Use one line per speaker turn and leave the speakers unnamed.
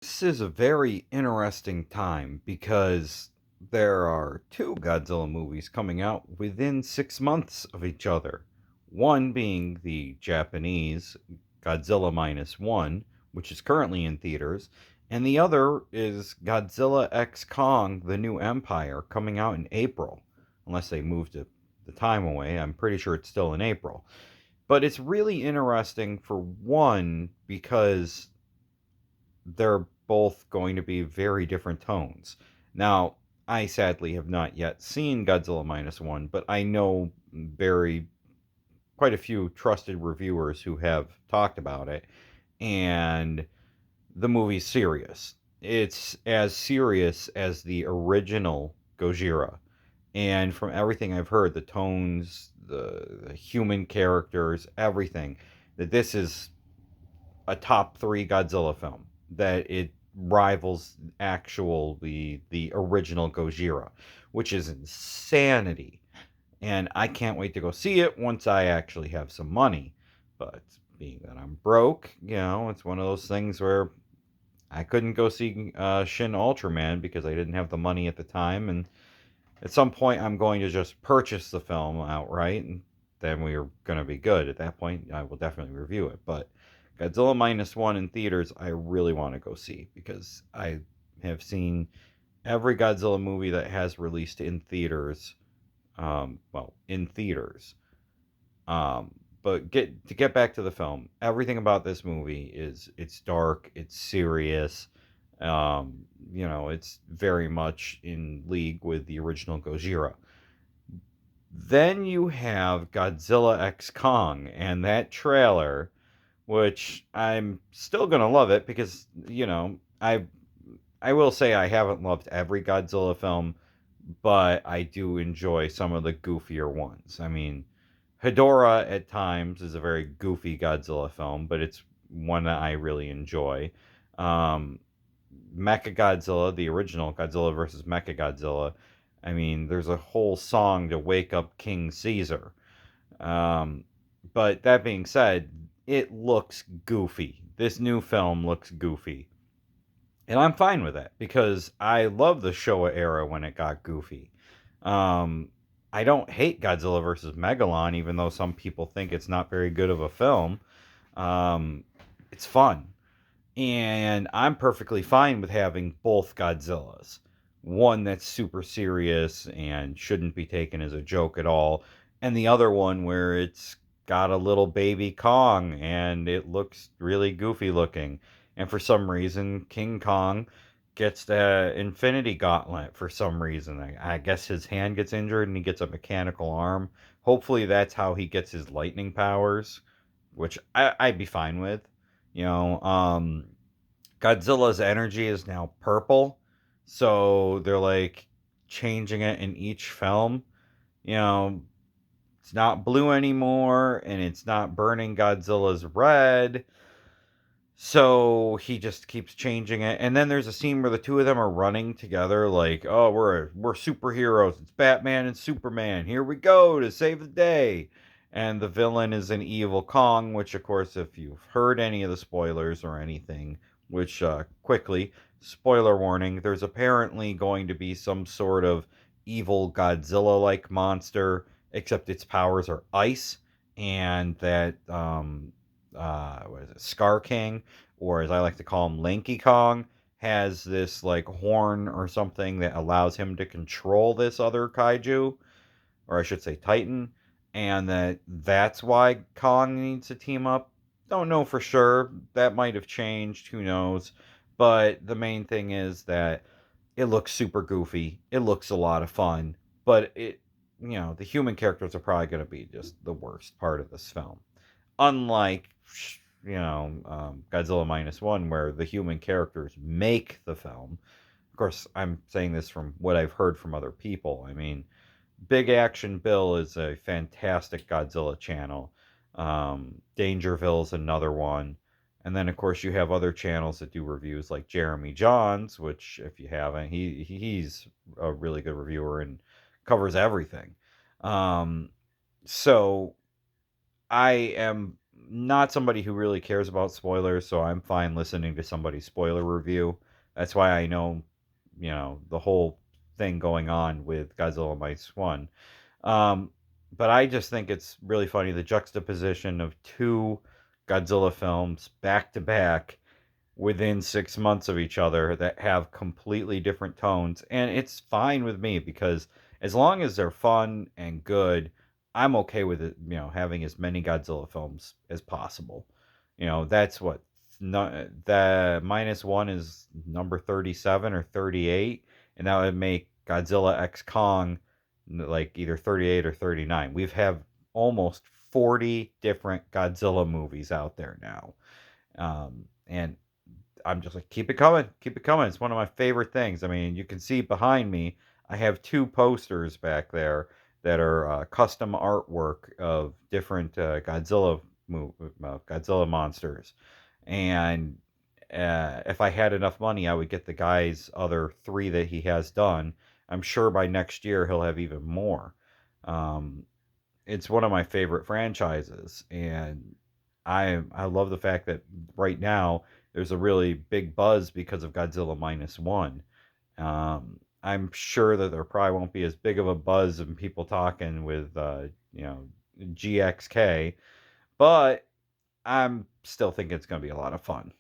This is a very interesting time because there are two Godzilla movies coming out within 6 months of each other. One being the Japanese Godzilla Minus One, which is currently in theaters, and the other is Godzilla X Kong The New Empire, coming out in April. Unless they moved the time away, I'm pretty sure it's still in April. But it's really interesting for one because they're both going to be very different tones. Now, I sadly have not yet seen Godzilla Minus One, but I know quite a few trusted reviewers who have talked about it, and the movie's serious. It's as serious as the original Gojira, and from everything I've heard, the tones, the human characters, everything, that this is a top three Godzilla film. That it rivals the original Gojira, which is insanity. And I can't wait to go see it once I actually have some money. But being that I'm broke, it's one of those things where I couldn't go see Shin Ultraman because I didn't have the money at the time. And at some point, I'm going to just purchase the film outright, and then we're going to be good. At that point, I will definitely review it. But Godzilla Minus One in theaters, I really want to go see because I have seen every Godzilla movie that has released in theaters. Well, in theaters. Um, but get back to the film. Everything about this movie is it's dark, it's serious. It's very much in league with the original Gojira. Then you have Godzilla X Kong and that trailer, which I'm still gonna love it because I will say I haven't loved every Godzilla film, but I do enjoy some of the goofier ones. I mean, Hedorah at times is a very goofy Godzilla film, but it's one that I really enjoy. Um, Mechagodzilla, the original Godzilla versus Mechagodzilla, I mean, there's a whole song to wake up King Caesar. Um, but that being said, it looks goofy. This new film looks goofy. And I'm fine with that because I love the Showa era when it got goofy. Um, I don't hate Godzilla versus Megalon, even though some people think it's not very good of a film. Um, it's fun. And I'm perfectly fine with having both Godzillas. One that's super serious and shouldn't be taken as a joke at all, and the other one where it's got a little baby Kong and it looks really goofy looking. And for some reason, King Kong gets the Infinity Gauntlet for some reason. I guess his hand gets injured and he gets a mechanical arm. Hopefully, that's how he gets his lightning powers, which I'd be fine with. You know, Godzilla's energy is now purple, so they're like changing it in each film. You know, it's not blue anymore, and it's not burning Godzilla's red. So he just keeps changing it, and then there's a scene where the two of them are running together, like, "Oh, we're superheroes. It's Batman and Superman. Here we go to save the day." And the villain is an evil Kong, which, of course, if you've heard any of the spoilers or anything, which quickly, spoiler warning, there's apparently going to be some sort of evil Godzilla-like monster, except its powers are ice, and that what is it, Scar King, or as I like to call him, Lanky Kong, has this like horn or something that allows him to control this other kaiju, or I should say Titan, and that's why Kong needs to team up. Don't know for sure. That might have changed. Who knows? But the main thing is that it looks super goofy. It looks a lot of fun, but the human characters are probably going to be just the worst part of this film, unlike Godzilla Minus One, where the human characters make the film. Of course, I'm saying this from what I've heard from other people. I mean, Big Action Bill is a fantastic Godzilla channel. Dangerville is another one. And then, of course, you have other channels that do reviews like Jeremy Johns, which, if you haven't, he's a really good reviewer and covers everything. Um, so I am not somebody who really cares about spoilers, so I'm fine listening to somebody's spoiler review. That's why I know, the whole thing going on with Godzilla Minus One. Um, but I just think it's really funny the juxtaposition of two Godzilla films back to back within 6 months of each other that have completely different tones. And it's fine with me because as long as they're fun and good, I'm okay with it, having as many Godzilla films as possible. That's what no, the minus one is number 37 or 38, and that would make Godzilla X Kong like either 38 or 39. We've have almost 40 different Godzilla movies out there now. And I'm just like, keep it coming, keep it coming. It's one of my favorite things. I mean, you can see behind me, I have two posters back there that are custom artwork of different Godzilla monsters. And if I had enough money, I would get the guy's other three that he has done. I'm sure by next year he'll have even more. Um, it's one of my favorite franchises, and I love the fact that right now there's a really big buzz because of Godzilla Minus One. I'm sure that there probably won't be as big of a buzz and people talking with GXK, but I'm still thinking it's going to be a lot of fun.